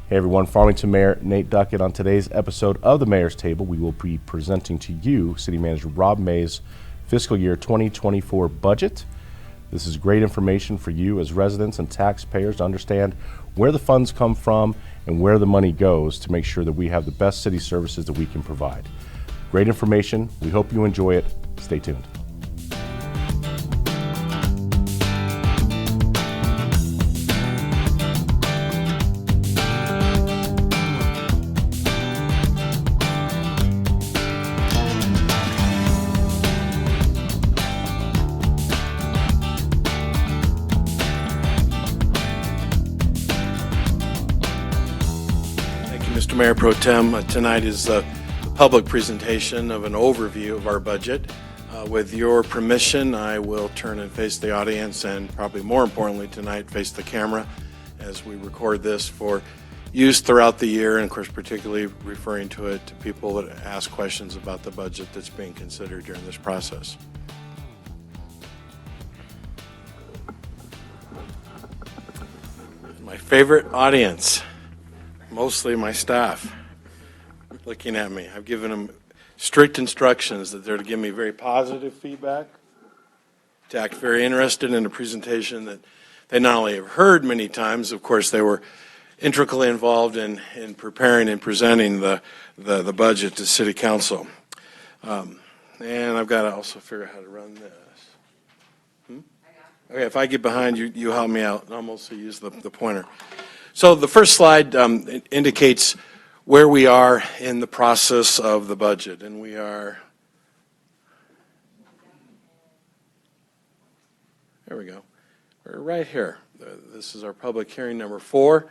Hey everyone, Farmington Mayor Nate Duckett. On today's episode of the Mayor's Table, we will be presenting to you City Manager Rob May's fiscal year 2024 budget. This is great information for you as residents and taxpayers to understand where the funds come from and where the money goes to make sure that we have the best city services that we can provide. Great information. We hope you enjoy it. Stay tuned. Mr. Mayor Pro Tem, tonight is the public presentation of an overview of our budget. With your permission, I will turn and face the audience and probably more importantly tonight, face the camera as we record this for use throughout the year, and of course particularly referring to it to people that ask questions about the budget that's being considered during this process. My favorite audience. Mostly my staff looking at me. I've given them strict instructions that they're to give me very positive feedback, to act very interested in a presentation that they not only have heard many times, of course they were intricately involved in preparing and presenting the budget to City Council. And I've got to also figure out how to run this. Okay, if I get behind you, you help me out. I'll mostly use the pointer. So the first slide indicates where we are in the process of the budget, and we are, there we go, we're right here. This is our public hearing number 4,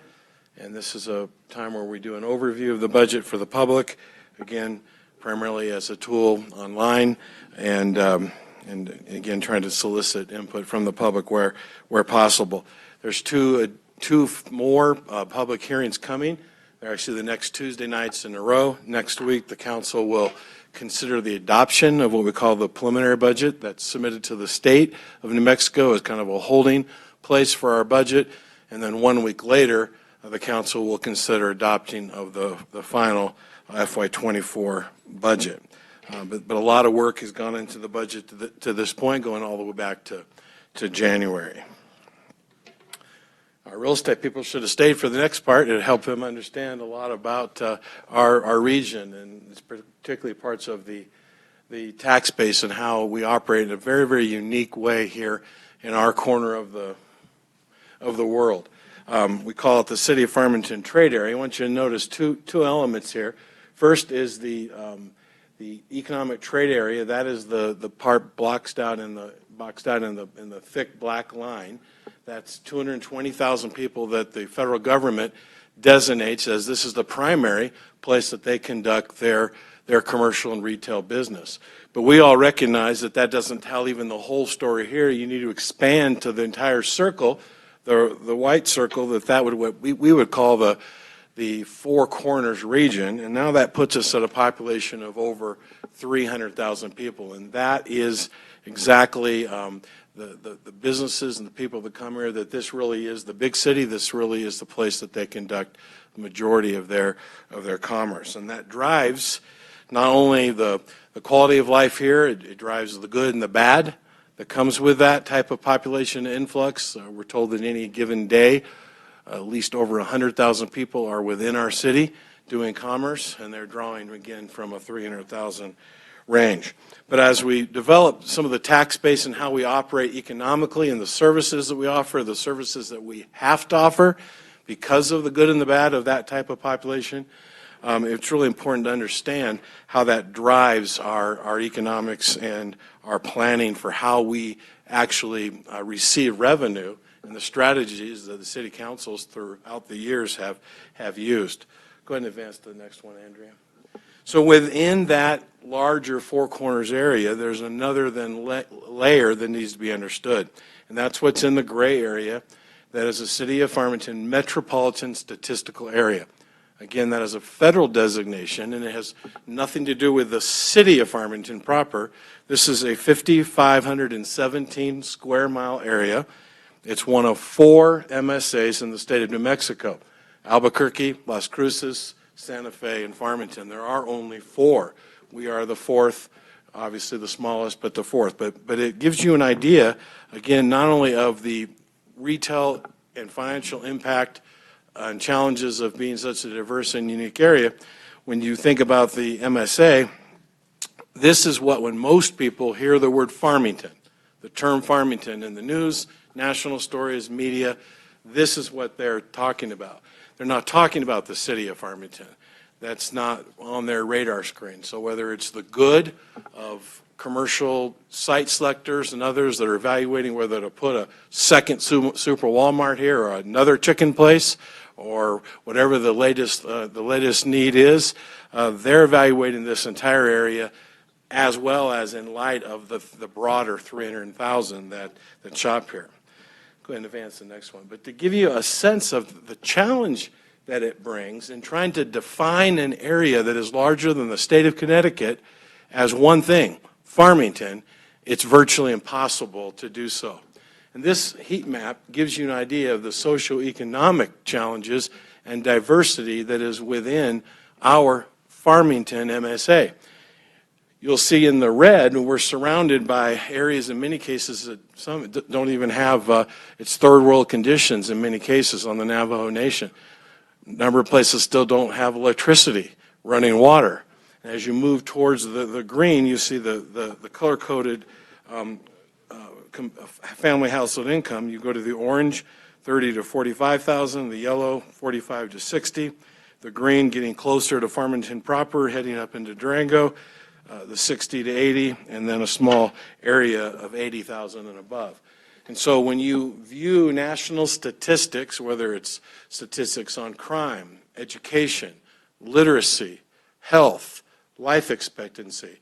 and this is a time where we do an overview of the budget for the public, again, primarily as a tool online, and again, trying to solicit input from the public where possible. There's two more public hearings coming. They're actually the next Tuesday nights in a row. Next week, the council will consider the adoption of what we call the preliminary budget that's submitted to the state of New Mexico as kind of a holding place for our budget. And then 1 week later, the council will consider adopting of the final FY24 budget. But a lot of work has gone into the budget to this point, going all the way back to January. Our real estate people should have stayed for the next part. It helped them understand a lot about our region, and particularly parts of the tax base and how we operate in a very, very unique way here in our corner of the world. We call it the City of Farmington Trade Area. I want you to notice two elements here. First is the economic trade area. That is the part boxed out in the thick black line. That's 220,000 people that the federal government designates as this is the primary place that they conduct their commercial and retail business. But we all recognize that that doesn't tell even the whole story here. You need to expand to the entire circle, the white circle, that would what we would call the Four Corners region, and now that puts us at a population of over 300,000 people, and that is exactly the businesses and the people that come here, that this really is the big city. This really is the place that they conduct the majority of their commerce, and that drives not only the quality of life here, it drives the good and the bad that comes with that type of population influx. We're told that any given day, at least over 100,000 people are within our city doing commerce, and they're drawing again from a 300,000 range. But as we develop some of the tax base and how we operate economically and the services that we offer, the services that we have to offer because of the good and the bad of that type of population, it's really important to understand how that drives our economics and our planning for how we actually receive revenue and the strategies that the city councils throughout the years have used. Go ahead and advance to the next one, Andrea. So within that larger Four Corners area, there's another layer that needs to be understood, and that's what's in the gray area. That is the City of Farmington Metropolitan Statistical Area. Again, that is a federal designation, and it has nothing to do with the City of Farmington proper. This is a 5,517 square mile area. It's one of 4 MSAs in the state of New Mexico. Albuquerque, Las Cruces, Santa Fe, and Farmington. There are only 4. We are the 4th, obviously the smallest, but the 4th. But it gives you an idea, again, not only of the retail and financial impact and challenges of being such a diverse and unique area. When you think about the MSA, this is what, when most people hear the word Farmington, the term Farmington in the news, national stories, media, this is what they're talking about. They're not talking about the city of Farmington. That's not on their radar screen. So whether it's the good of commercial site selectors and others that are evaluating whether to put a second super Walmart here or another chicken place or whatever the latest need is, they're evaluating this entire area as well as in light of the broader 300,000 that shop here. Go ahead and advance the next one. But to give you a sense of the challenge that it brings in trying to define an area that is larger than the state of Connecticut as one thing, Farmington, it's virtually impossible to do so. And this heat map gives you an idea of the socioeconomic challenges and diversity that is within our Farmington MSA. You'll see in the red, we're surrounded by areas in many cases that some don't even have, it's third world conditions in many cases on the Navajo Nation. A number of places still don't have electricity, running water. And as you move towards the green, you see the color-coded family household income. You go to the orange, 30 to 45,000, the yellow, 45 to 60, the green getting closer to Farmington proper, heading up into Durango, the 60 to 80, and then a small area of 80,000 and above. And so when you view national statistics, whether it's statistics on crime, education, literacy, health, life expectancy,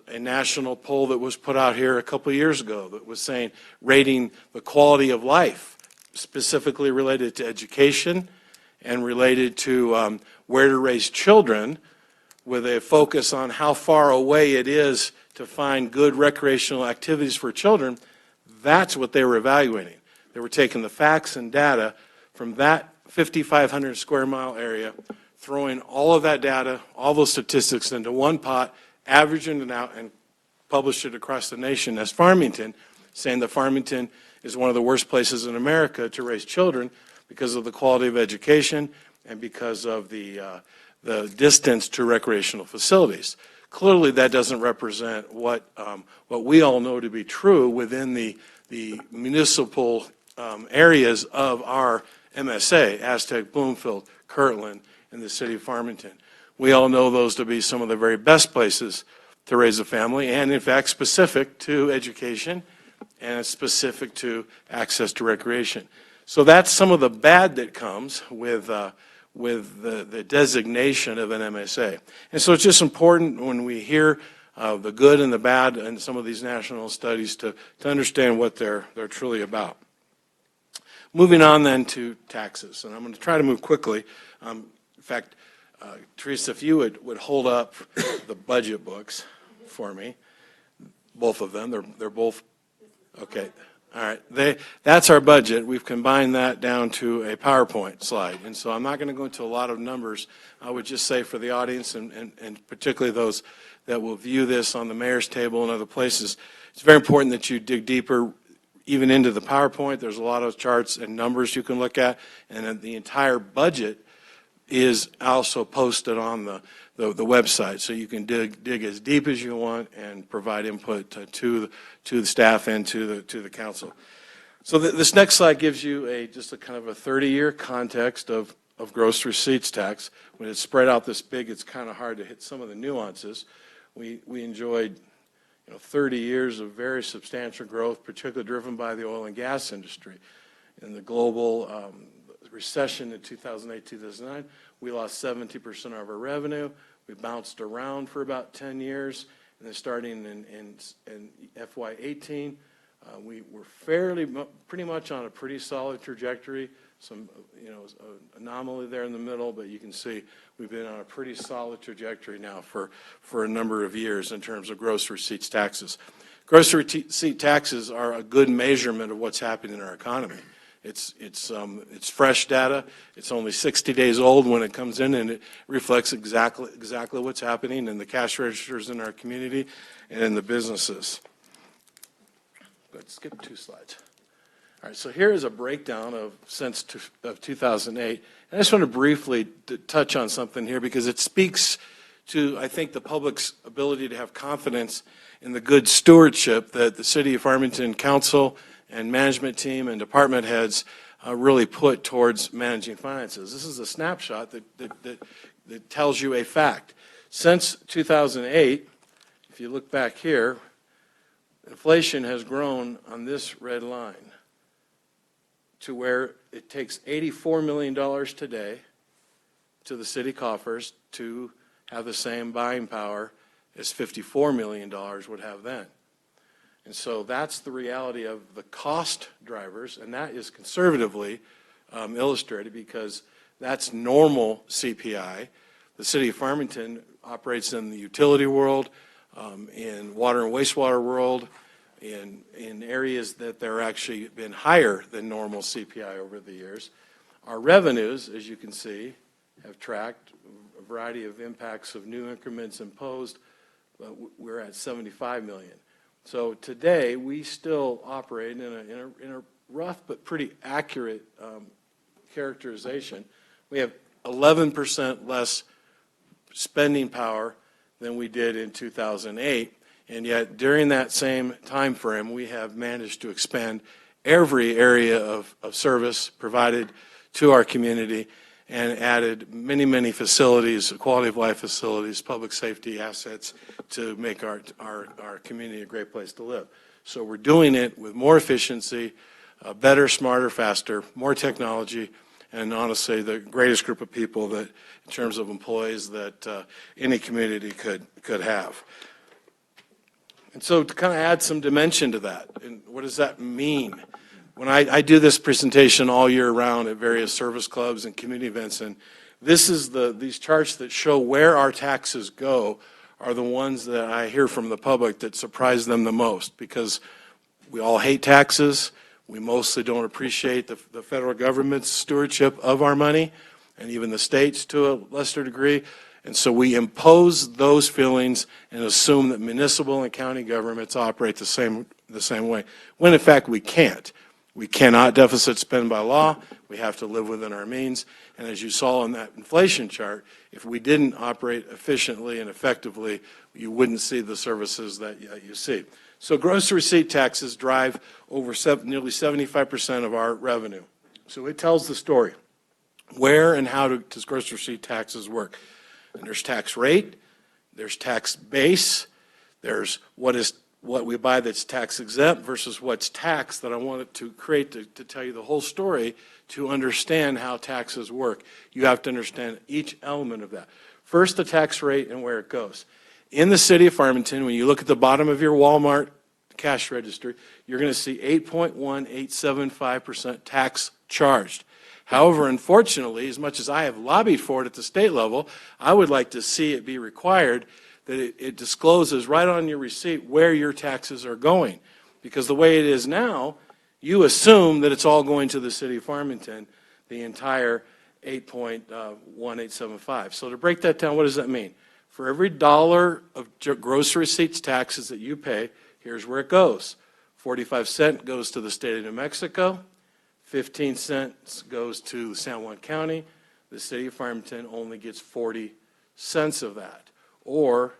a national poll that was put out here a couple of years ago that was saying, rating the quality of life, specifically related to education and related to where to raise children, with a focus on how far away it is to find good recreational activities for children. That's what they were evaluating. They were taking the facts and data from that 5,500 square mile area, throwing all of that data, all those statistics into one pot, averaging it out, and published it across the nation as Farmington, saying that Farmington is one of the worst places in America to raise children because of the quality of education and because of the distance to recreational facilities. Clearly, that doesn't represent what we all know to be true within the municipal areas of our MSA, Aztec, Bloomfield, Kirtland, and the city of Farmington. We all know those to be some of the very best places to raise a family, and in fact specific to education and specific to access to recreation. So that's some of the bad that comes with the designation of an MSA. And so it's just important when we hear the good and the bad in some of these national studies to understand what they're truly about. Moving on then to taxes, and I'm going to try to move quickly. In fact, Teresa, if you would hold up the budget books for me, both of them, they're both, okay. All right, that's our budget. We've combined that down to a PowerPoint slide. And so I'm not going to go into a lot of numbers. I would just say for the audience and particularly those that will view this on the mayor's table and other places, it's very important that you dig deeper even into the PowerPoint. There's a lot of charts and numbers you can look at, and the entire budget is also posted on the website, so you can dig as deep as you want and provide input to the staff and to the council. So this next slide gives you just a kind of a 30-year context of gross receipts tax. When it's spread out this big, it's kind of hard to hit some of the nuances. We enjoyed 30 years of very substantial growth, particularly driven by the oil and gas industry. In the global recession in 2008, 2009, we lost 70% of our revenue. We bounced around for about 10 years, and then starting in FY18, we were pretty much on a pretty solid trajectory. Some, anomaly there in the middle, but you can see we've been on a pretty solid trajectory now for a number of years in terms of gross receipts taxes. Gross receipt taxes are a good measurement of what's happening in our economy. It's fresh data. It's only 60 days old when it comes in, and it reflects exactly what's happening in the cash registers in our community and in the businesses. Let's skip 2 slides. All right, so here is a breakdown of 2008. And I just want to briefly touch on something here because it speaks to, I think, the public's ability to have confidence in the good stewardship that the City of Farmington Council and management team and department heads really put towards managing finances. This is a snapshot that tells you a fact. Since 2008, if you look back here, inflation has grown on this red line to where it takes $84 million today to the city coffers to have the same buying power as $54 million would have then. And so that's the reality of the cost drivers, and that is conservatively illustrated because that's normal CPI. The City of Farmington operates in the utility world, in water and wastewater world, in areas that they're actually been higher than normal CPI over the years. Our revenues, as you can see, have tracked a variety of impacts of new increments imposed, but we're at 75 million. So today, we still operate in a rough but pretty accurate characterization. We have 11% less spending power than we did in 2008, and yet during that same time frame, we have managed to expand every area of service provided to our community and added many, many facilities, quality of life facilities, public safety assets to make our community a great place to live. So we're doing it with more efficiency, better, smarter, faster, more technology, and honestly, the greatest group of people that, in terms of employees, that any community could have. And so to kind of add some dimension to that, and what does that mean? When I do this presentation all year round at various service clubs and community events, and this is these charts that show where our taxes go are the ones that I hear from the public that surprise them the most, because we all hate taxes. We mostly don't appreciate the federal government's stewardship of our money, and even the states to a lesser degree. And so we impose those feelings and assume that municipal and county governments operate the same way, when in fact we can't. We cannot deficit spend by law. We have to live within our means. And as you saw in that inflation chart, if we didn't operate efficiently and effectively, you wouldn't see the services that you see. So gross receipt taxes drive over nearly 75% of our revenue. So it tells the story. Where and how does gross receipt taxes work? And there's tax rate, there's tax base, there's what we buy that's tax exempt versus what's taxed, that I wanted to create to tell you the whole story. To understand how taxes work, you have to understand each element of that. First, the tax rate and where it goes. In the City of Farmington, when you look at the bottom of your Walmart cash register, you're going to see 8.1875% tax charged. However, unfortunately, as much as I have lobbied for it at the state level, I would like to see it be required that it discloses right on your receipt where your taxes are going. Because the way it is now, you assume that it's all going to the City of Farmington, the entire 8.1875. So to break that down, what does that mean? For every dollar of gross receipts taxes that you pay, here's where it goes. 45 cents goes to the state of New Mexico, 15 cents goes to San Juan County. The City of Farmington only gets 40 cents of that, or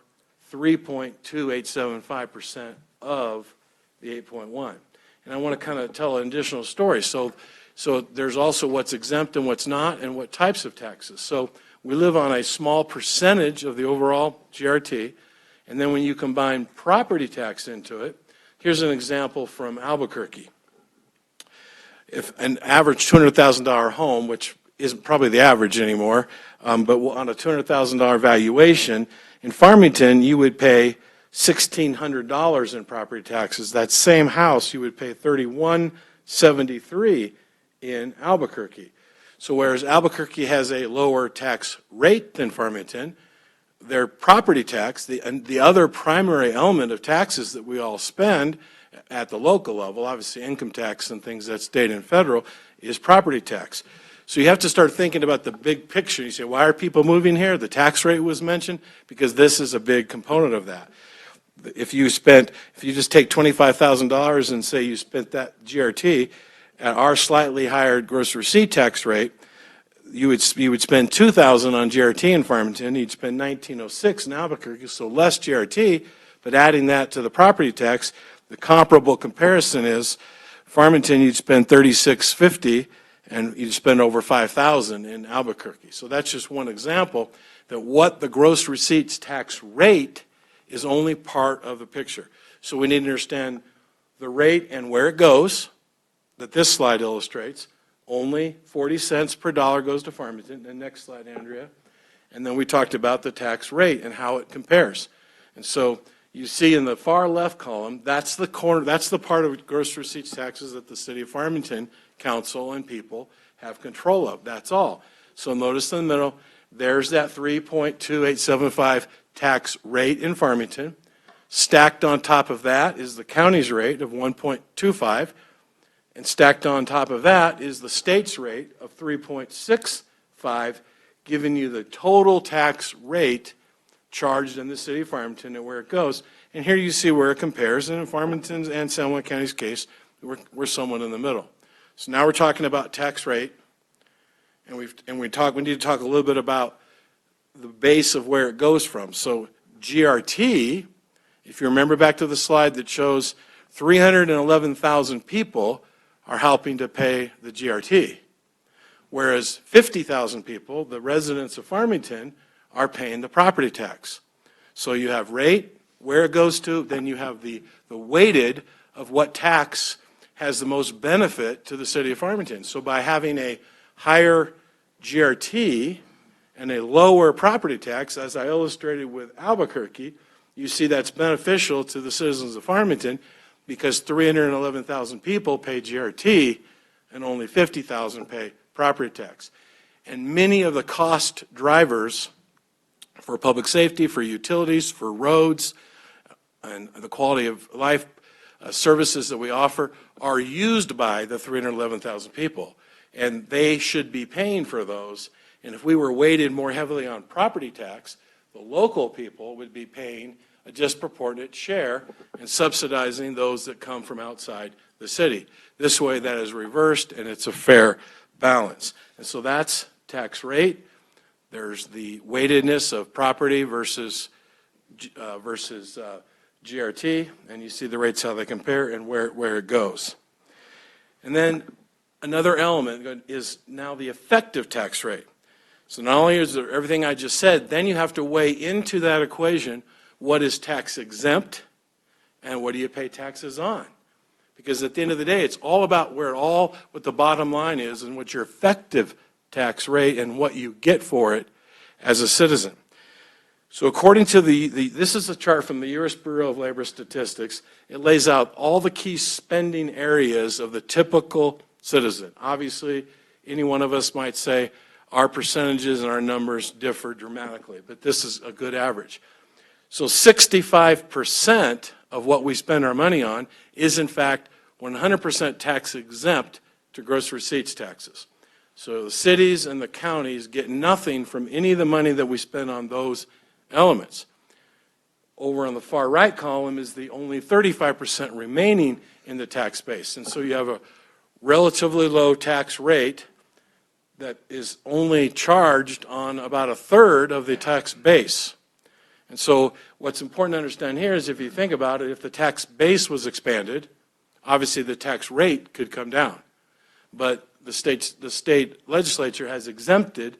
3.2875% of the 8.1. And I want to kind of tell an additional story. So there's also what's exempt and what's not, and what types of taxes. So we live on a small percentage of the overall GRT, and then when you combine property tax into it, here's an example from Albuquerque. If an average $200,000 home, which isn't probably the average anymore, but on a $200,000 valuation, in Farmington you would pay $1,600 in property taxes. That same house you would pay $3,173 in Albuquerque. So whereas Albuquerque has a lower tax rate than Farmington, their property tax, the other primary element of taxes that we all spend at the local level, obviously income tax and things that's state and federal, is property tax. So you have to start thinking about the big picture. You say, why are people moving here? The tax rate was mentioned because this is a big component of that. If you just take $25,000 and say you spent that GRT at our slightly higher gross receipt tax rate, you would spend $2,000 on GRT in Farmington. You'd spend $1,906 in Albuquerque, so less GRT. But adding that to the property tax, the comparable comparison is Farmington, you'd spend $3,650, and you'd spend over $5,000 in Albuquerque. So that's just one example that what the gross receipts tax rate is only part of the picture. So we need to understand the rate and where it goes, that this slide illustrates. Only 40 cents per dollar goes to Farmington. And next slide, Andrea. And then we talked about the tax rate and how it compares. And so you see in the far left column, that's the part of gross receipts taxes that the City of Farmington Council and people have control of. That's all. So notice in the middle, there's that 3.2875 tax rate in Farmington. Stacked on top of that is the county's rate of 1.25. And stacked on top of that is the state's rate of 3.65, giving you the total tax rate charged in the City of Farmington and where it goes. And here you see where it compares. And in Farmington's and San Juan County's case, we're somewhat in the middle. So now we're talking about tax rate, and we need to talk a little bit about the base of where it goes from. So GRT, if you remember back to the slide that shows 311,000 people are helping to pay the GRT, whereas 50,000 people, the residents of Farmington, are paying the property tax. So you have rate, where it goes to, then you have the weighted of what tax has the most benefit to the City of Farmington. So by having a higher GRT and a lower property tax, as I illustrated with Albuquerque, you see that's beneficial to the citizens of Farmington because 311,000 people pay GRT and only 50,000 pay property tax. And many of the cost drivers for public safety, for utilities, for roads, and the quality of life services that we offer are used by the 311,000 people. And they should be paying for those. And if we were weighted more heavily on property tax, the local people would be paying a disproportionate share and subsidizing those that come from outside the city. This way that is reversed and it's a fair balance. And so that's tax rate. There's the weightedness of property versus GRT, and you see the rates, how they compare and where it goes. And then another element is now the effective tax rate. So not only is there everything I just said, then you have to weigh into that equation what is tax exempt and what do you pay taxes on. Because at the end of the day, it's all about what the bottom line is and what your effective tax rate and what you get for it as a citizen. So according to this is a chart from the U.S. Bureau of Labor Statistics. It lays out all the key spending areas of the typical citizen. Obviously, any one of us might say our percentages and our numbers differ dramatically, but this is a good average. So 65% of what we spend our money on is in fact 100% tax exempt to gross receipts taxes. So the cities and the counties get nothing from any of the money that we spend on those elements. Over on the far right column is the only 35% remaining in the tax base. And so you have a relatively low tax rate that is only charged on about a third of the tax base. And so what's important to understand here is if you think about it, if the tax base was expanded, obviously the tax rate could come down. But the state legislature has exempted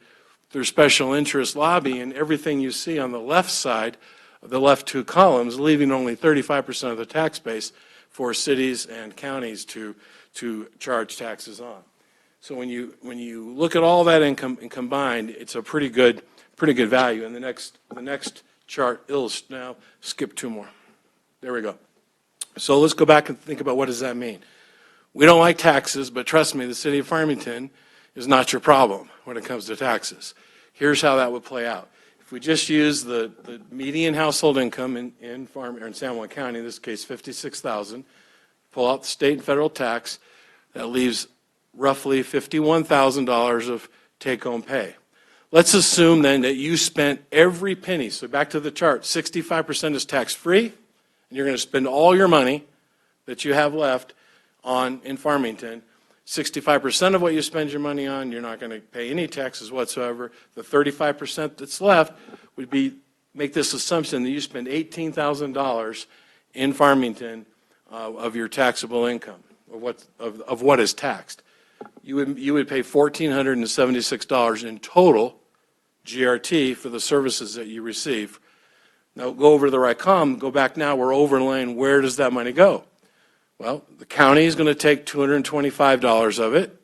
through special interest lobbying everything you see on the left side of the left two columns, leaving only 35% of the tax base for cities and counties to charge taxes on. So when you look at all that income and combined, it's a pretty good value. And the next chart now skip two more. There we go. So let's go back and think about what does that mean. We don't like taxes, but trust me, the city of Farmington is not your problem when it comes to taxes. Here's how that would play out. If we just use the median household income in San Juan County, in this case $56,000, pull out the state and federal tax, that leaves roughly $51,000 of take-home pay. Let's assume then that you spent every penny. So back to the chart, 65% is tax-free, and you're going to spend all your money that you have left in Farmington. 65% of what you spend your money on, you're not going to pay any taxes whatsoever. The 35% that's left would make this assumption that you spend $18,000 in Farmington of your taxable income, of what is taxed. You would pay $1,476 in total GRT for the services that you receive. Now go over to the right column, go back now, we're overlaying where does that money go? Well, the county is going to take $225 of it.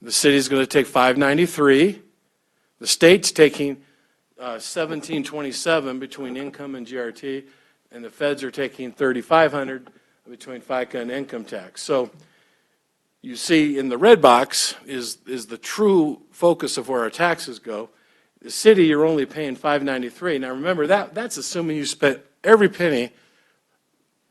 The city is going to take $593. The state's taking $1,727 between income and GRT, and the feds are taking $3,500 between FICA and income tax. So you see in the red box is the true focus of where our taxes go. The city, you're only paying $593. Now remember, that's assuming you spent every penny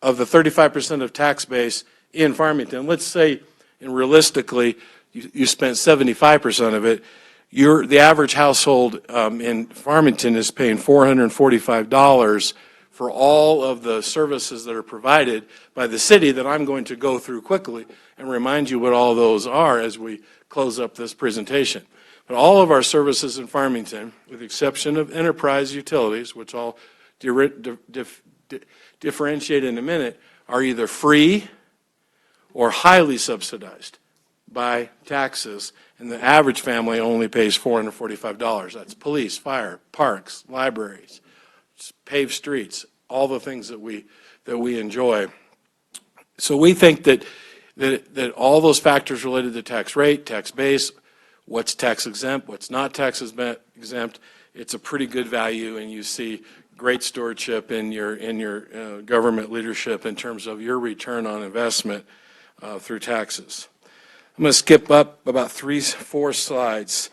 of the 35% of tax base in Farmington. Let's say, and realistically, you spent 75% of it. The average household in Farmington is paying $445 for all of the services that are provided by the city that I'm going to go through quickly and remind you what all those are as we close up this presentation. But all of our services in Farmington, with the exception of enterprise utilities, which I'll differentiate in a minute, are either free or highly subsidized by taxes, and the average family only pays $445. That's police, fire, parks, libraries, paved streets, all the things that we enjoy. So we think that all those factors related to tax rate, tax base, what's tax exempt, what's not tax exempt, it's a pretty good value, and you see great stewardship in your government leadership in terms of your return on investment through taxes. I'm going to skip up about 3-4 slides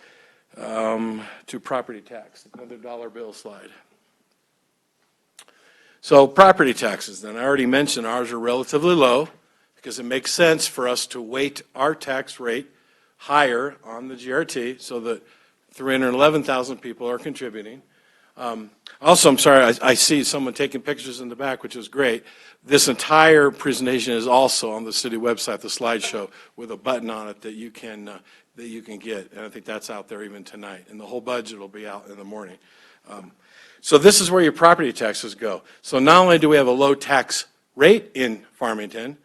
to property tax, another dollar bill slide. So property taxes, then I already mentioned ours are relatively low because it makes sense for us to weight our tax rate higher on the GRT so that 311,000 people are contributing. Also, I'm sorry, I see someone taking pictures in the back, which is great. This entire presentation is also on the city website, the slideshow, with a button on it that you can get, and I think that's out there even tonight. And the whole budget will be out in the morning. So this is where your property taxes go. So not only do we have a low tax rate in Farmington,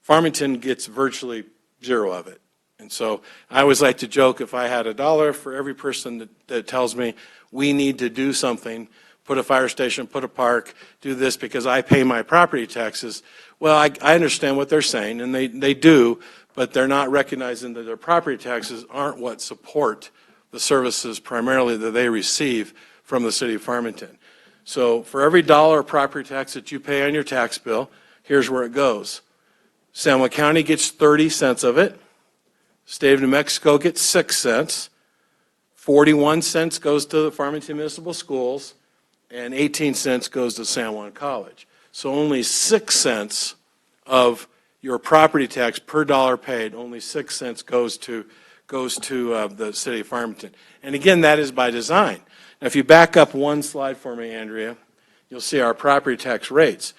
Farmington gets virtually zero of it. And so I always like to joke, if I had $1 for every person that tells me we need to do something, put a fire station, put a park, do this because I pay my property taxes, well, I understand what they're saying, and they do, but they're not recognizing that their property taxes aren't what support the services primarily that they receive from the city of Farmington. So for every $1 of property tax that you pay on your tax bill, here's where it goes. San Juan County gets 30 cents of it. State of New Mexico gets 6 cents. 41 cents goes to the Farmington Municipal Schools, and 18 cents goes to San Juan College. So only 6 cents of your property tax per dollar paid, only 6 cents goes to the city of Farmington. And again, that is by design. Now, if you back up one slide for me, Andrea, you'll see our property tax rates.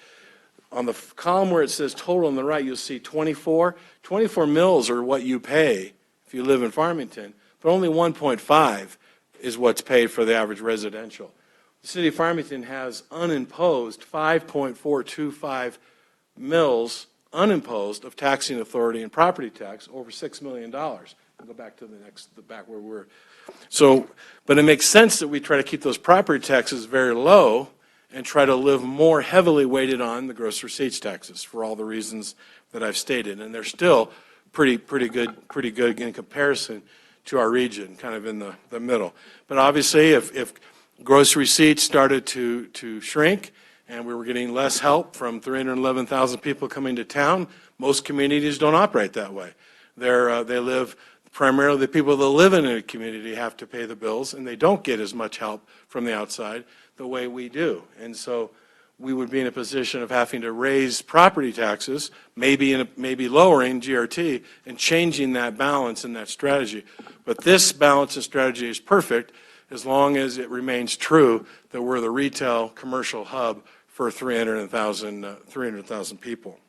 On the column where it says total on the right, you'll see 24 mills are what you pay if you live in Farmington, but only 1.5 is what's paid for the average residential. The city of Farmington has unimposed 5.425 mills unimposed of taxing authority and property tax, over $6 million. I'll go back to the back where we were. So, but it makes sense that we try to keep those property taxes very low and try to live more heavily weighted on the gross receipts taxes for all the reasons that I've stated. And they're still pretty good in comparison to our region, kind of in the middle. But obviously, if gross receipts started to shrink and we were getting less help from 311,000 people coming to town, most communities don't operate that way. They live, primarily the people that live in a community have to pay the bills, and they don't get as much help from the outside the way we do. And so we would be in a position of having to raise property taxes, maybe lowering GRT and changing that balance and that strategy. But this balance and strategy is perfect as long as it remains true that we're the retail commercial hub for 300,000 people.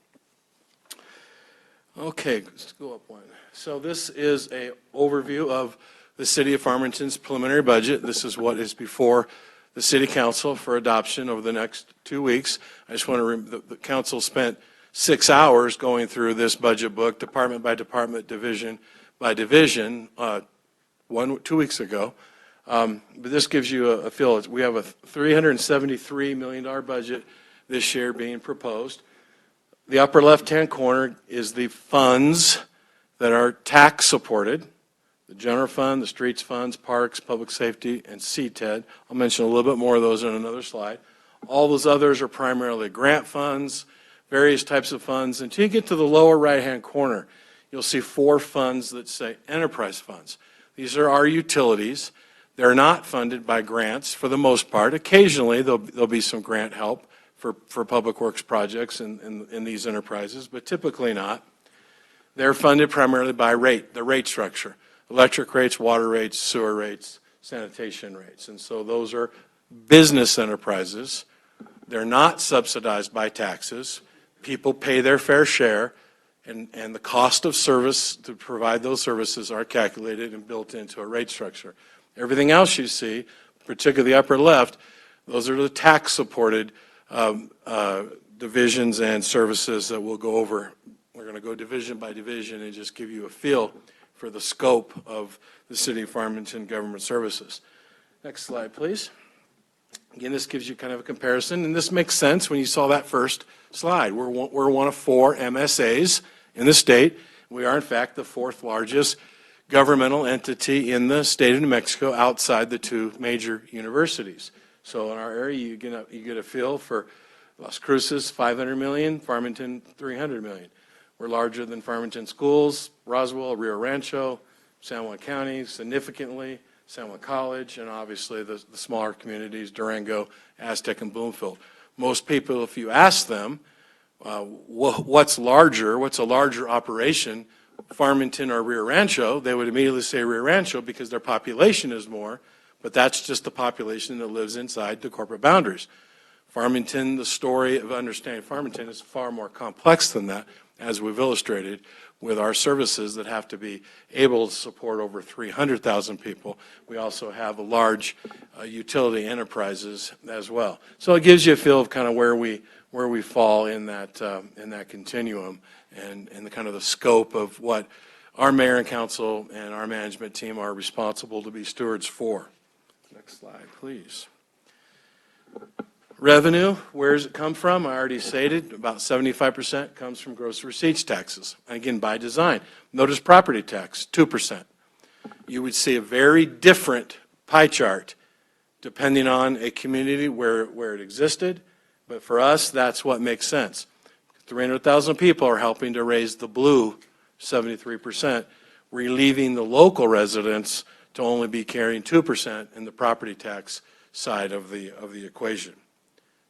Okay, let's go up one. So this is an overview of the City of Farmington's preliminary budget. This is what is before the City Council for adoption over the next 2 weeks. I just want to, the Council spent 6 hours going through this budget book, department by department, division by division, 2 weeks ago. But this gives you a feel. We have a $373 million budget this year being proposed. The upper left-hand corner is the funds that are tax supported. The general fund, the streets funds, parks, public safety, and CTED. I'll mention a little bit more of those in another slide. All those others are primarily grant funds, various types of funds. Until you get to the lower right-hand corner, you'll see 4 funds that say enterprise funds. These are our utilities. They're not funded by grants for the most part. Occasionally, there'll be some grant help for public works projects in these enterprises, but typically not. They're funded primarily by the rate structure. Electric rates, water rates, sewer rates, sanitation rates. And so those are business enterprises. They're not subsidized by taxes. People pay their fair share, and the cost of service to provide those services are calculated and built into a rate structure. Everything else you see, particularly the upper left, those are the tax-supported divisions and services that we'll go over. We're going to go division by division and just give you a feel for the scope of the City of Farmington government services. Next slide, please. Again, this gives you kind of a comparison, and this makes sense when you saw that first slide. We're one of 4 MSAs in the state. We are, in fact, the 4th largest governmental entity in the state of New Mexico outside the 2 major universities. So in our area, you get a feel for Las Cruces, 500 million, Farmington, 300 million. We're larger than Farmington Schools, Roswell, Rio Rancho, San Juan County, significantly, San Juan College, and obviously the smaller communities, Durango, Aztec, and Bloomfield. Most people, if you ask them, what's a larger operation, Farmington or Rio Rancho, they would immediately say Rio Rancho because their population is more, but that's just the population that lives inside the corporate boundaries. Farmington, the story of understanding Farmington is far more complex than that, as we've illustrated, with our services that have to be able to support over 300,000 people. We also have a large utility enterprises as well. So it gives you a feel of kind of where we fall in that continuum and the kind of the scope of what our mayor and council and our management team are responsible to be stewards for. Next slide, please. Revenue, where does it come from? I already stated about 75% comes from gross receipts taxes. Again, by design. Notice property tax, 2%. You would see a very different pie chart depending on a community where it existed. But for us, that's what makes sense. 300,000 people are helping to raise the blue 73%, relieving the local residents to only be carrying 2% in the property tax side of the equation.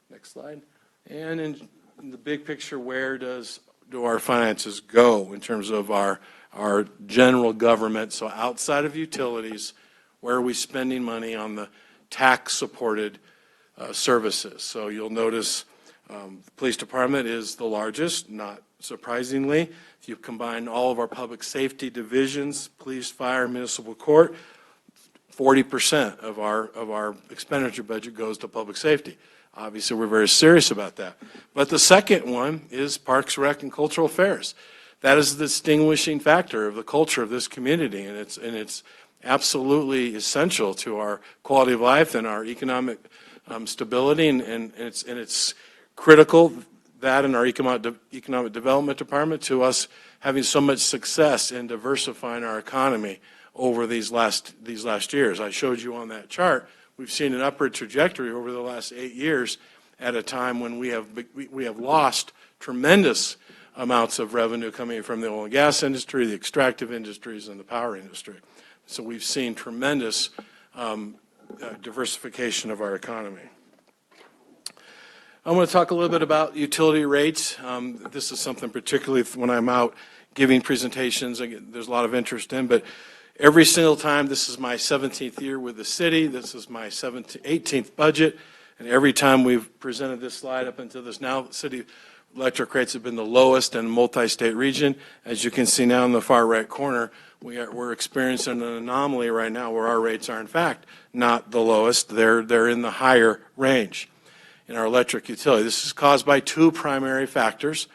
Next slide. And in the big picture, where do our finances go in terms of our general government? So outside of utilities, where are we spending money on the tax-supported services? So you'll notice the police department is the largest, not surprisingly. If you combine all of our public safety divisions, police, fire, municipal court, 40% of our expenditure budget goes to public safety. Obviously, we're very serious about that. But the second one is Parks, Rec, and Cultural Affairs. That is the distinguishing factor of the culture of this community, and it's absolutely essential to our quality of life and our economic stability, and it's critical, that and our economic development department, to us having so much success in diversifying our economy over these last years. I showed you on that chart. We've seen an upward trajectory over the last 8 years at a time when we have lost tremendous amounts of revenue coming from the oil and gas industry, the extractive industries, and the power industry. So we've seen tremendous diversification of our economy. I want to talk a little bit about utility rates. This is something particularly when I'm out giving presentations, there's a lot of interest in, but every single time, this is my 17th year with the city, this is my 18th budget, and every time we've presented this slide up until this now, city electric rates have been the lowest in a multi-state region. As you can see now in the far right corner, we're experiencing an anomaly right now where our rates are in fact not the lowest, they're in the higher range in our electric utility. This is caused by two primary factors.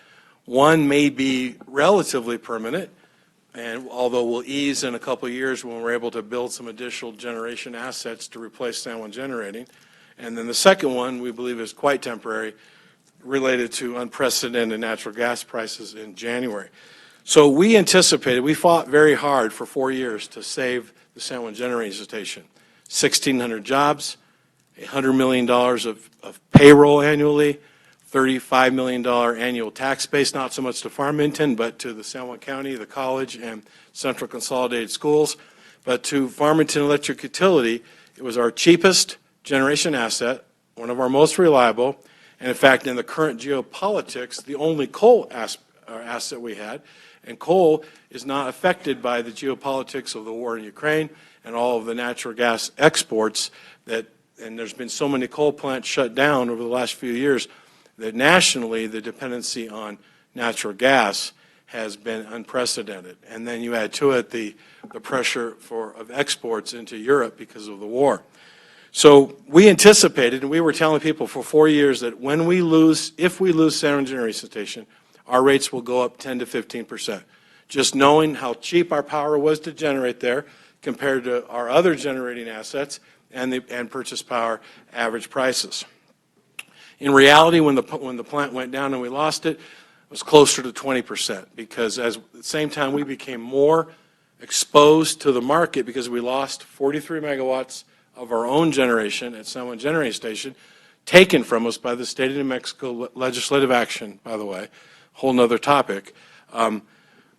One may be relatively permanent, and although we'll ease in a couple of years when we're able to build some additional generation assets to replace San Juan generating. And then the second one we believe is quite temporary, related to unprecedented natural gas prices in January. So we fought very hard for 4 years to save the San Juan generating station. 1,600 jobs, $100 million of payroll annually, $35 million annual tax base, not so much to Farmington, but to the San Juan County, the college, and Central Consolidated Schools. But to Farmington Electric Utility, it was our cheapest generation asset, one of our most reliable, and in fact, in the current geopolitics, the only coal asset we had. And coal is not affected by the geopolitics of the war in Ukraine and all of the natural gas exports and there's been so many coal plants shut down over the last few years that nationally the dependency on natural gas has been unprecedented. And then you add to it the pressure of exports into Europe because of the war. So we anticipated, and we were telling people for 4 years that if we lose San Juan Generation Station, our rates will go up 10 to 15%. Just knowing how cheap our power was to generate there compared to our other generating assets and purchase power average prices. In reality, when the plant went down and we lost it, it was closer to 20% because at the same time we became more exposed to the market because we lost 43 megawatts of our own generation at San Juan Generating Station, taken from us by the state of New Mexico legislative action, by the way, whole nother topic.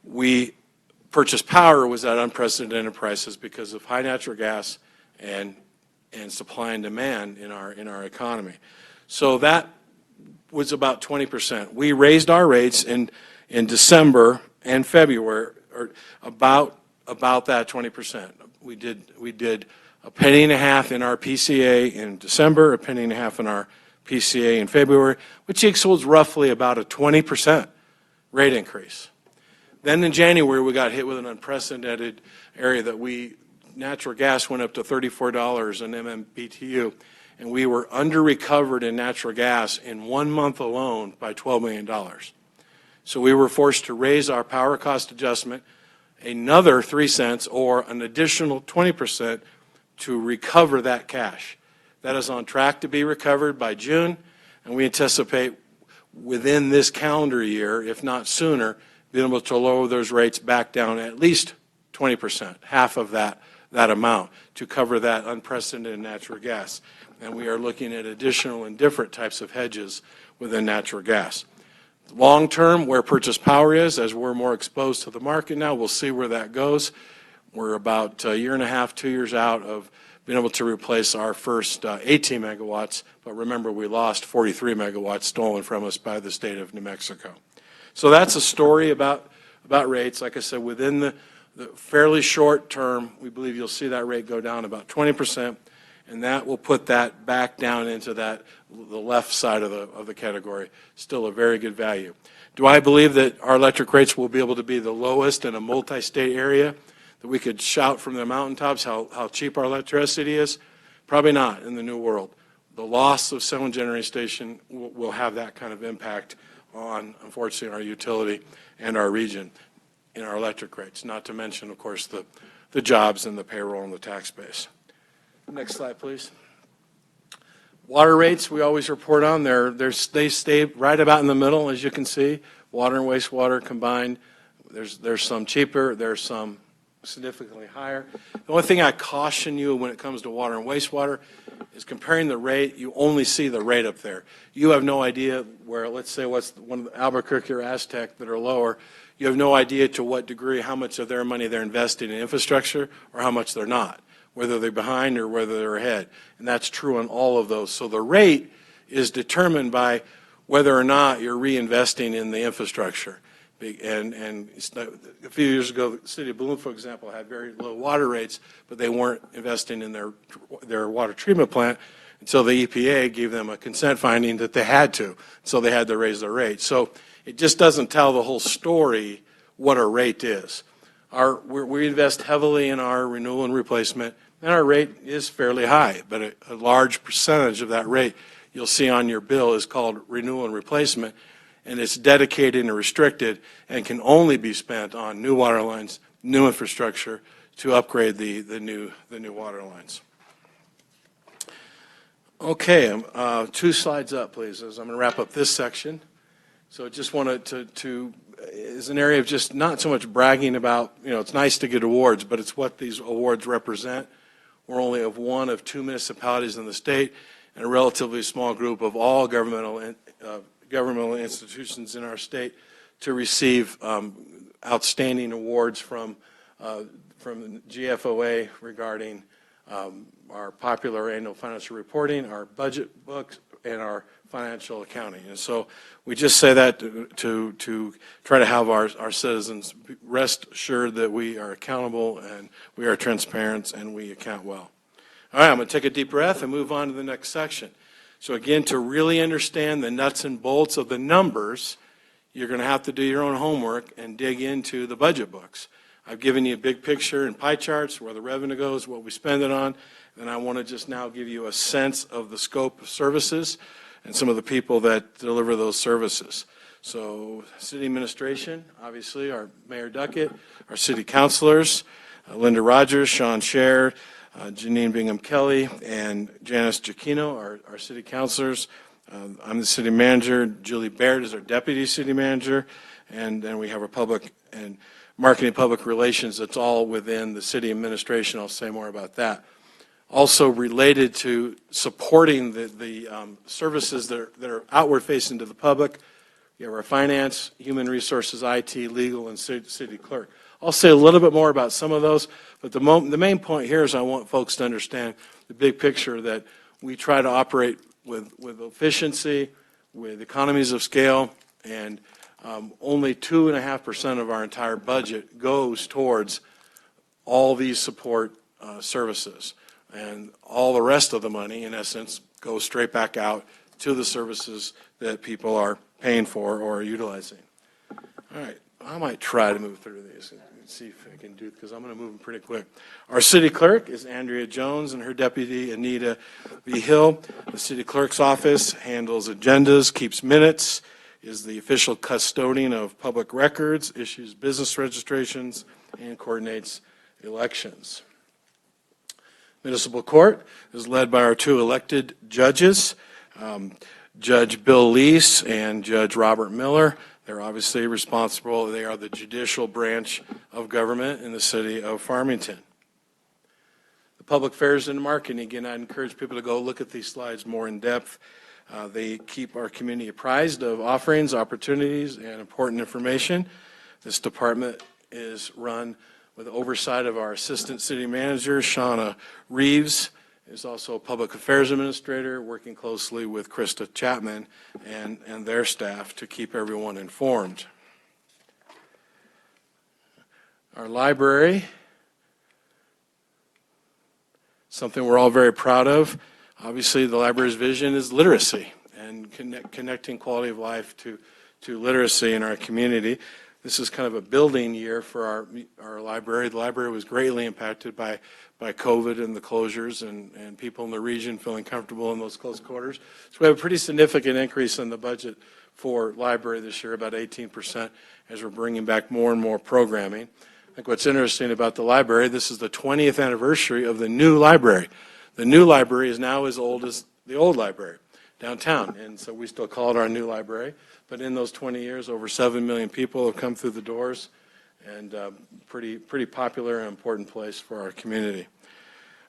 We purchased power was at unprecedented prices because of high natural gas and supply and demand in our economy. So that was about 20%. We raised our rates in December and February, or about that 20%. We did a penny and a half in our PCA in December, a penny and a half in our PCA in February, which equals roughly about a 20% rate increase. Then in January, we got hit with an unprecedented area that natural gas went up to $34 an MMBTU, and we were under-recovered in natural gas in 1 month alone by $12 million. So we were forced to raise our power cost adjustment another 3 cents or an additional 20% to recover that cash. That is on track to be recovered by June, and we anticipate within this calendar year, if not sooner, being able to lower those rates back down at least 20%, half of that amount, to cover that unprecedented natural gas. And we are looking at additional and different types of hedges within natural gas. Long term, where purchase power is, as we're more exposed to the market now, we'll see where that goes. We're about a year and a half, 2 years out of being able to replace our first 18 megawatts, but remember we lost 43 megawatts stolen from us by the state of New Mexico. So that's a story about rates. Like I said, within the fairly short term, we believe you'll see that rate go down about 20%, and that will put that back down into the left side of the category. Still a very good value. Do I believe that our electric rates will be able to be the lowest in a multi-state area, that we could shout from the mountaintops how cheap our electricity is? Probably not in the new world. The loss of San Juan Generating Station will have that kind of impact on, unfortunately, our utility and our region in our electric rates, not to mention, of course, the jobs and the payroll and the tax base. Next slide, please. Water rates, we always report on. They stay right about in the middle, as you can see. Water and wastewater combined. There's some cheaper, there's some significantly higher. The only thing I caution you when it comes to water and wastewater is comparing the rate. You only see the rate up there. You have no idea where, let's say, what's one of the Albuquerque or Aztec that are lower. You have no idea to what degree, how much of their money they're investing in infrastructure or how much they're not, whether they're behind or whether they're ahead. And that's true on all of those. So the rate is determined by whether or not you're reinvesting in the infrastructure. And a few years ago, the city of Bloom, for example, had very low water rates, but they weren't investing in their water treatment plant until the EPA gave them a consent finding that they had to. So they had to raise their rate. So it just doesn't tell the whole story what our rate is. We invest heavily in our renewal and replacement, and our rate is fairly high, but a large percentage of that rate you'll see on your bill is called renewal and replacement, and it's dedicated and restricted and can only be spent on new water lines, new infrastructure to upgrade the new water lines. Okay, 2 slides up, please, as I'm going to wrap up this section. So I just wanted to is an area of just not so much bragging about, it's nice to get awards, but it's what these awards represent. We're only of one of 2 municipalities in the state and a relatively small group of all governmental institutions in our state to receive outstanding awards from GFOA regarding our popular annual financial reporting, our budget books, and our financial accounting. And so we just say that to try to have our citizens rest assured that we are accountable and we are transparent and we account well. All right, I'm going to take a deep breath and move on to the next section. So again, to really understand the nuts and bolts of the numbers, you're going to have to do your own homework and dig into the budget books. I've given you a big picture and pie charts, where the revenue goes, what we spend it on, and I want to just now give you a sense of the scope of services and some of the people that deliver those services. So city administration, obviously, our Mayor Duckett, our city councilors, Linda Rogers, Sean Scher, Janine Bingham-Kelly, and Janice Giacchino, our city councilors. I'm the city manager. Julie Baird is our deputy city manager. And then we have our public and marketing public relations. That's all within the city administration. I'll say more about that. Also related to supporting the services that are outward facing to the public, you have our finance, human resources, IT, legal, and city clerk. I'll say a little bit more about some of those, but the main point here is I want folks to understand the big picture, that we try to operate with efficiency, with economies of scale, and only 2.5% of our entire budget goes towards all these support services. And all the rest of the money, in essence, goes straight back out to the services that people are paying for or utilizing. All right, I might try to move through these and see if I can do it, because I'm going to move them pretty quick. Our city clerk is Andrea Jones, and her deputy, Anita V. Hill. The city clerk's office handles agendas, keeps minutes, is the official custodian of public records, issues business registrations, and coordinates elections. Municipal Court is led by our 2 elected judges, Judge Bill Lease and Judge Robert Miller. They're obviously responsible. They are the judicial branch of government in the city of Farmington. The public affairs and marketing, again, I encourage people to go look at these slides more in depth. They keep our community apprised of offerings, opportunities, and important information. This department is run with oversight of our assistant city manager, Shauna Reeves, is also a public affairs administrator, working closely with Krista Chapman and their staff to keep everyone informed. Our library, something we're all very proud of. Obviously, the library's vision is literacy and connecting quality of life to literacy in our community. This is kind of a building year for our library. The library was greatly impacted by COVID and the closures and people in the region feeling comfortable in those close quarters. So we have a pretty significant increase in the budget for library this year, about 18%, as we're bringing back more and more programming. I think what's interesting about the library, this is the 20th anniversary of the new library. The new library is now as old as the old library downtown, and so we still call it our new library. But in those 20 years, over 7 million people have come through the doors, and pretty popular and important place for our community.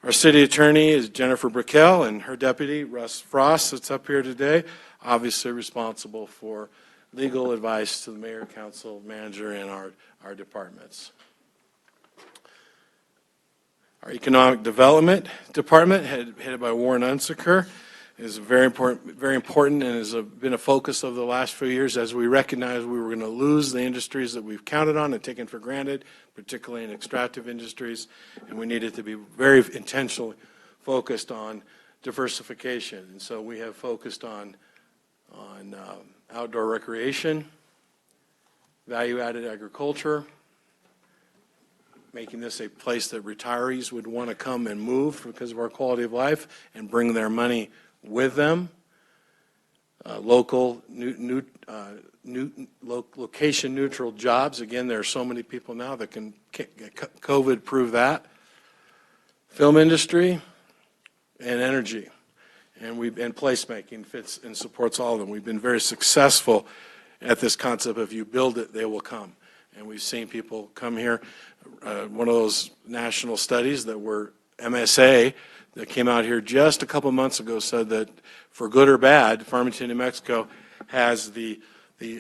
Our city attorney is Jennifer Brickell, and her deputy, Russ Frost, that's up here today, obviously responsible for legal advice to the mayor, council, manager, and our departments. Our economic development department, headed by Warren Unsecker, is very important and has been a focus of the last few years as we recognize we were going to lose the industries that we've counted on and taken for granted, particularly in extractive industries, and we needed to be very intentionally focused on diversification. And so we have focused on outdoor recreation, value-added agriculture, making this a place that retirees would want to come and move because of our quality of life and bring their money with them. Local, location-neutral jobs. Again, there are so many people now that can COVID prove that. Film industry and energy, and placemaking fits and supports all of them. We've been very successful at this concept of you build it, they will come. And we've seen people come here. One of those national studies that were MSA that came out here just a couple months ago said that for good or bad, Farmington, New Mexico has the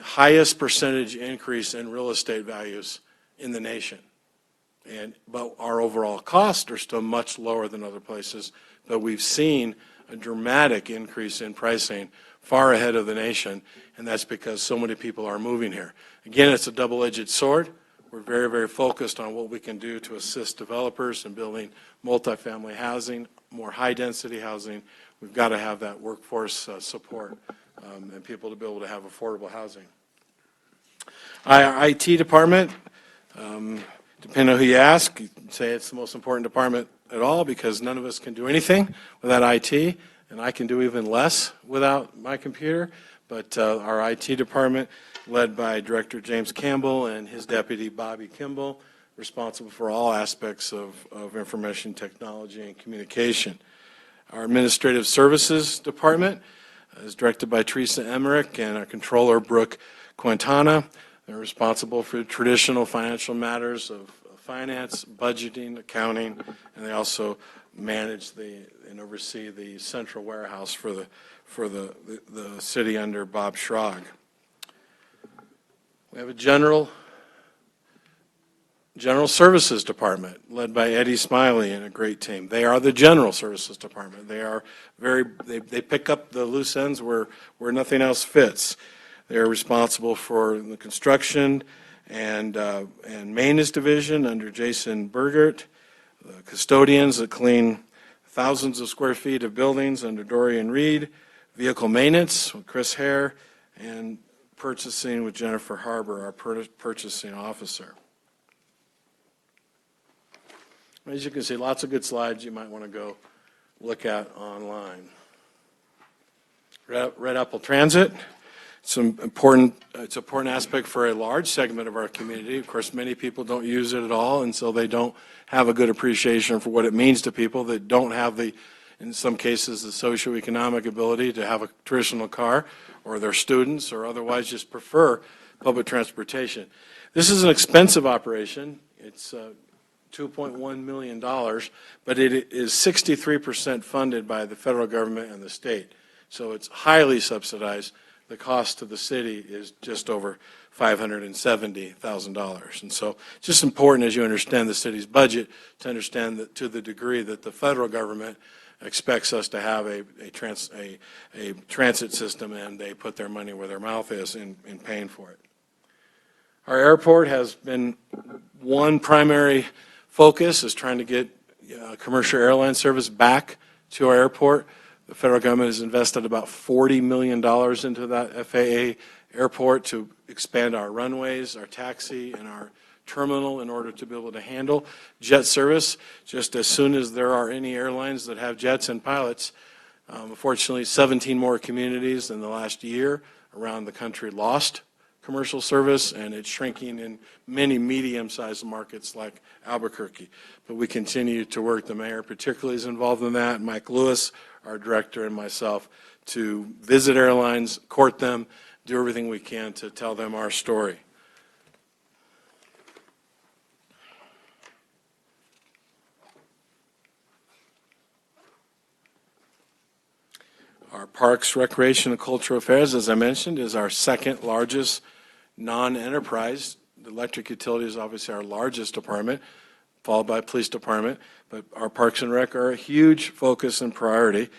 highest percentage increase in real estate values in the nation. But our overall costs are still much lower than other places. But we've seen a dramatic increase in pricing far ahead of the nation, and that's because so many people are moving here. Again, it's a double-edged sword. We're very, very focused on what we can do to assist developers in building multifamily housing, more high-density housing. We've got to have that workforce support and people to be able to have affordable housing. Our IT department, depending on who you ask, you say it's the most important department at all because none of us can do anything without IT, and I can do even less without my computer. But our IT department, led by Director James Campbell and his deputy Bobby Kimball, responsible for all aspects of information technology and communication. Our administrative services department is directed by Teresa Emmerich, and our controller Brooke Quintana. They're responsible for traditional financial matters of finance, budgeting, accounting, and they also manage and oversee the central warehouse for the city under Bob Schrag. We have a general services department led by Eddie Smiley and a great team. They are the general services department. They pick up the loose ends where nothing else fits. They are responsible for the construction and maintenance division under Jason Bergert, the custodians that clean thousands of square feet of buildings under Dorian Reed, vehicle maintenance with Chris Hare, and purchasing with Jennifer Harbour, our purchasing officer. As you can see, lots of good slides you might want to go look at online. Red Apple Transit. It's an important aspect for a large segment of our community. Of course, many people don't use it at all, and so they don't have a good appreciation for what it means to people that don't have in some cases, the socioeconomic ability to have a traditional car, or their students, or otherwise just prefer public transportation. This is an expensive operation. It's $2.1 million, but it is 63% funded by the federal government and the state. So it's highly subsidized. The cost to the city is just over $570,000. And so it's just important as you understand the city's budget to understand that to the degree that the federal government expects us to have a transit system, and they put their money where their mouth is in paying for it. Our airport has been one primary focus is trying to get commercial airline service back to our airport. The federal government has invested about $40 million into that FAA airport to expand our runways, our taxi, and our terminal in order to be able to handle jet service. Just as soon as there are any airlines that have jets and pilots, unfortunately 17 more communities in the last year around the country lost commercial service, and it's shrinking in many medium-sized markets like Albuquerque. But we continue to work. The mayor particularly is involved in that. Mike Lewis, our director, and myself to visit airlines, court them, do everything we can to tell them our story. Our Parks, Recreation, and Cultural Affairs, as I mentioned, is our second largest non-enterprise. The electric utility is obviously our largest department, followed by police department. But our Parks and Rec are a huge focus and priority.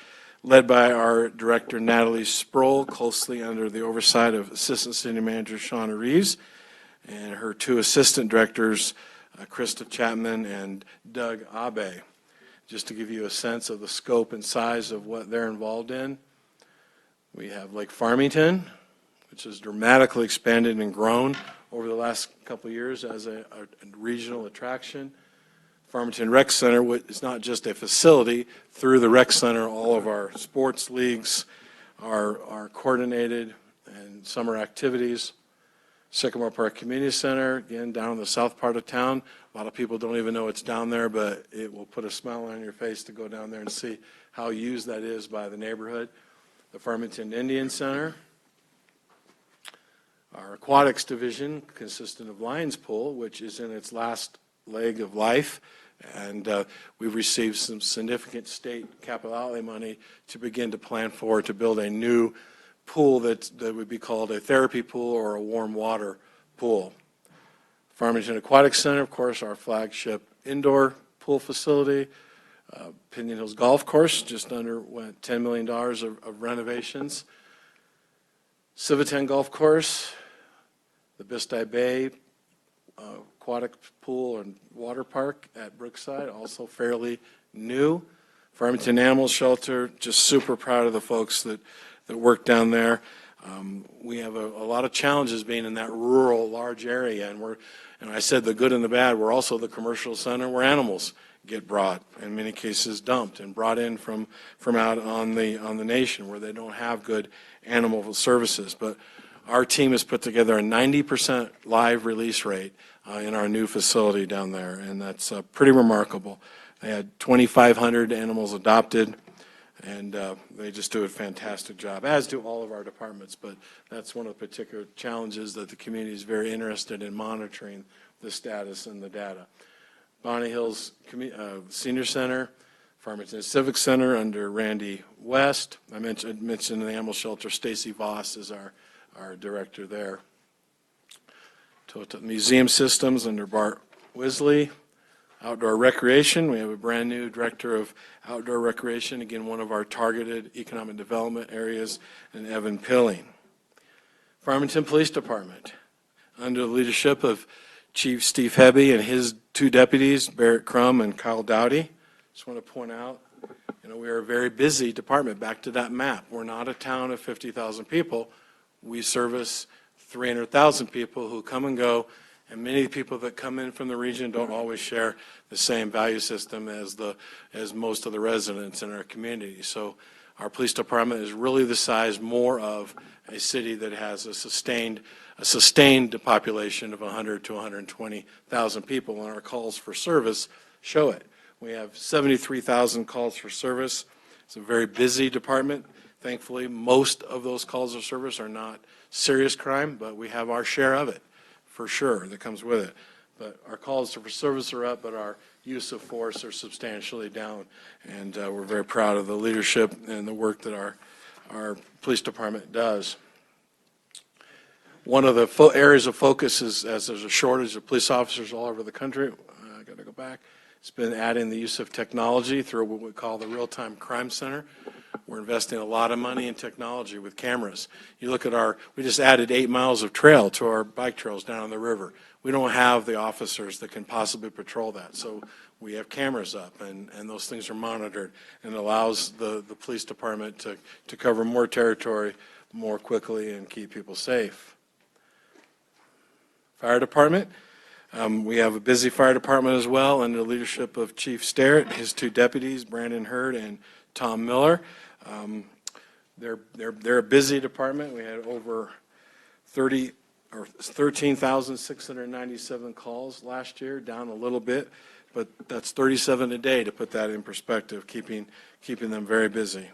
led by our director, Natalie Sproul, closely under the oversight of Assistant City Manager Shauna Reeves, and her two assistant directors, Krista Chapman and Doug Abe. Just to give you a sense of the scope and size of what they're involved in, we have Lake Farmington, which has dramatically expanded and grown over the last couple of years as a regional attraction. Farmington Rec Center is not just a facility. Through the rec center, all of our sports leagues are coordinated and summer activities. Sycamore Park Community Center, again, down in the south part of town. A lot of people don't even know it's down there, but it will put a smile on your face to go down there and see how used that is by the neighborhood. The Farmington Indian Center. Our aquatics division, consistent of Lions Pool, which is in its last leg of life, and we've received some significant state capital outlay money to begin to plan for, to build a new pool that would be called a therapy pool or a warm water pool. Farmington Aquatic Center, of course, our flagship indoor pool facility. Pinion Hills Golf Course, just underwent $10 million of renovations. Civitan Golf Course, the Bisti Bay aquatic pool and water park at Brookside, also fairly new. Farmington Animal Shelter, just super proud of the folks that work down there. We have a lot of challenges being in that rural, large area, and I said the good and the bad. We're also the commercial center where animals get brought, in many cases dumped and brought in from out on the nation where they don't have good animal services. But our team has put together a 90% live release rate in our new facility down there, and that's pretty remarkable. They had 2,500 animals adopted, and they just do a fantastic job, as do all of our departments. But that's one of the particular challenges that the community is very interested in monitoring the status and the data. Bonnie Hills Senior Center, Farmington Civic Center under Randy West. I mentioned the animal shelter. Stacy Voss is our director there. Total Museum Systems under Bart Wisley. Outdoor Recreation, we have a brand new director of outdoor recreation, again, one of our targeted economic development areas, and Evan Pilling. Farmington Police Department, under the leadership of Chief Steve Hebby and his two deputies, Barrett Crum and Kyle Dowdy. Just want to point out, we are a very busy department. Back to that map. We're not a town of 50,000 people. We service 300,000 people who come and go, and many people that come in from the region don't always share the same value system as most of the residents in our community. So our police department is really the size more of a city that has a sustained population of 100 to 120,000 people, and our calls for service show it. We have 73,000 calls for service. It's a very busy department. Thankfully, most of those calls of service are not serious crime, but we have our share of it, for sure, that comes with it. But our calls for service are up, but our use of force are substantially down, and we're very proud of the leadership and the work that our police department does. One of the areas of focus is, as there's a shortage of police officers all over the country, I got to go back, it's been adding the use of technology through what we call the Real-Time Crime Center. We're investing a lot of money in technology with cameras. You look at we just added 8 miles of trail to our bike trails down the river. We don't have the officers that can possibly patrol that. So we have cameras up, and those things are monitored, and allows the police department to cover more territory more quickly and keep people safe. Fire department. We have a busy fire department as well under the leadership of Chief Sterrett, his two deputies, Brandon Hurd and Tom Miller. They're a busy department. We had over 13,697 calls last year, down a little bit, but that's 37 a day, to put that in perspective, keeping them very busy.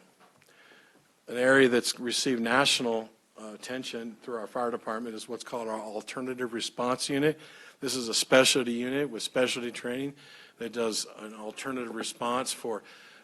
An area that's received national attention through our fire department is what's called our alternative response unit. This is a specialty unit with specialty training that does an alternative response for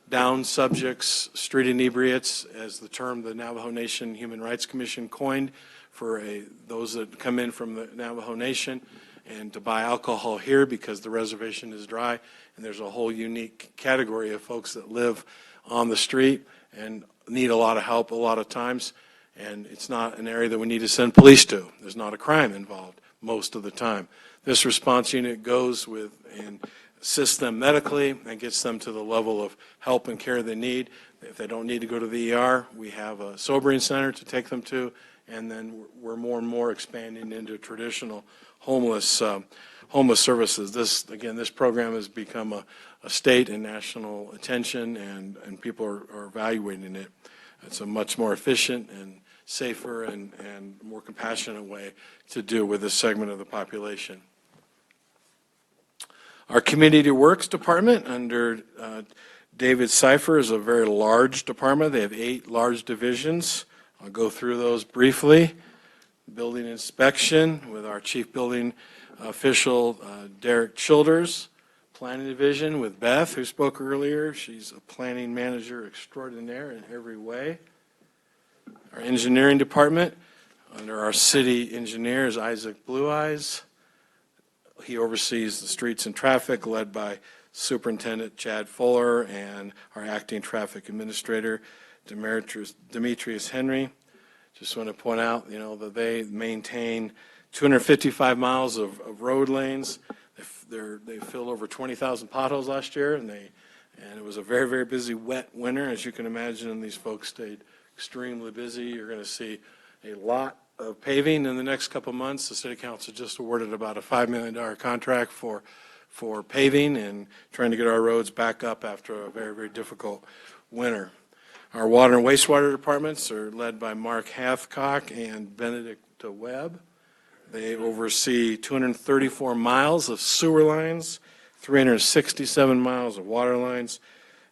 downed subjects, street inebriates, as the term the Navajo Nation Human Rights Commission coined for those that come in from the Navajo Nation, and to buy alcohol here because the reservation is dry, and there's a whole unique category of folks that live on the street, and need a lot of help a lot of times, and it's not an area that we need to send police to. There's not a crime involved most of the time. This response unit goes with and assists them medically and gets them to the level of help and care they need. If they don't need to go to the ER, we have a sobering center to take them to, and then we're more and more expanding into traditional homeless services. This program has become a state and national attention, and people are evaluating it. It's a much more efficient and safer and more compassionate way to deal with this segment of the population. Our Community Works Department under David Cipher is a very large department. They have 8 large divisions. I'll go through those briefly. Building inspection with our Chief Building Official, Derek Childers. Planning Division with Beth, who spoke earlier. She's a planning manager extraordinaire in every way. Our Engineering Department, under our city engineer, is Isaac Blue Eyes. He oversees the streets and traffic, led by Superintendent Chad Fuller and our acting traffic administrator, Demetrius Henry. Just want to point out, that they maintain 255 miles of road lanes. They filled over 20,000 potholes last year, and it was a very, very busy wet winter. As you can imagine, and these folks stayed extremely busy. You're going to see a lot of paving in the next couple of months. The City Council just awarded about a $5 million contract for paving and trying to get our roads back up after a very, very difficult winter. Our water and wastewater departments are led by Mark Hathcock and Benedict Webb. They oversee 234 miles of sewer lines, 367 miles of water lines,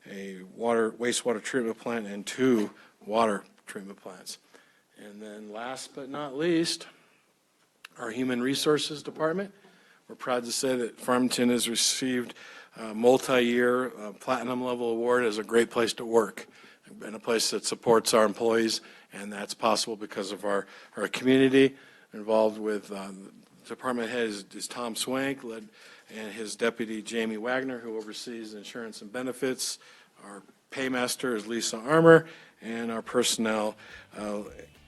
a wastewater treatment plant, and 2 water treatment plants. And then last but not least, our Human Resources Department. We're proud to say that Farmington has received a multi-year platinum level award as a great place to work and a place that supports our employees, and that's possible because of our community. Involved with the department head is Tom Swank, and his deputy Jamie Wagner, who oversees insurance and benefits. Our paymaster is Lisa Armour, and our personnel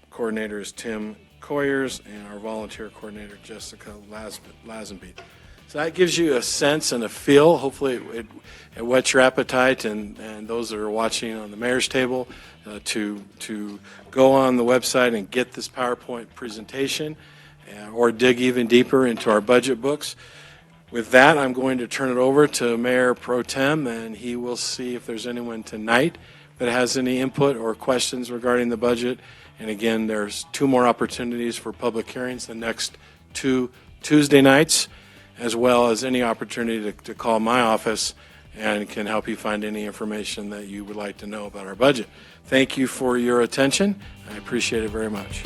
coordinator is Tim Coyers, and our volunteer coordinator Jessica Lazenby. So that gives you a sense and a feel. Hopefully it whets your appetite, and those that are watching on the mayor's table to go on the website and get this PowerPoint presentation or dig even deeper into our budget books. With that, I'm going to turn it over to Mayor Pro Tem, and he will see if there's anyone tonight that has any input or questions regarding the budget. And again, there's 2 more opportunities for public hearings the next 2 Tuesday nights, as well as any opportunity to call my office and can help you find any information that you would like to know about our budget. Thank you for your attention. I appreciate it very much.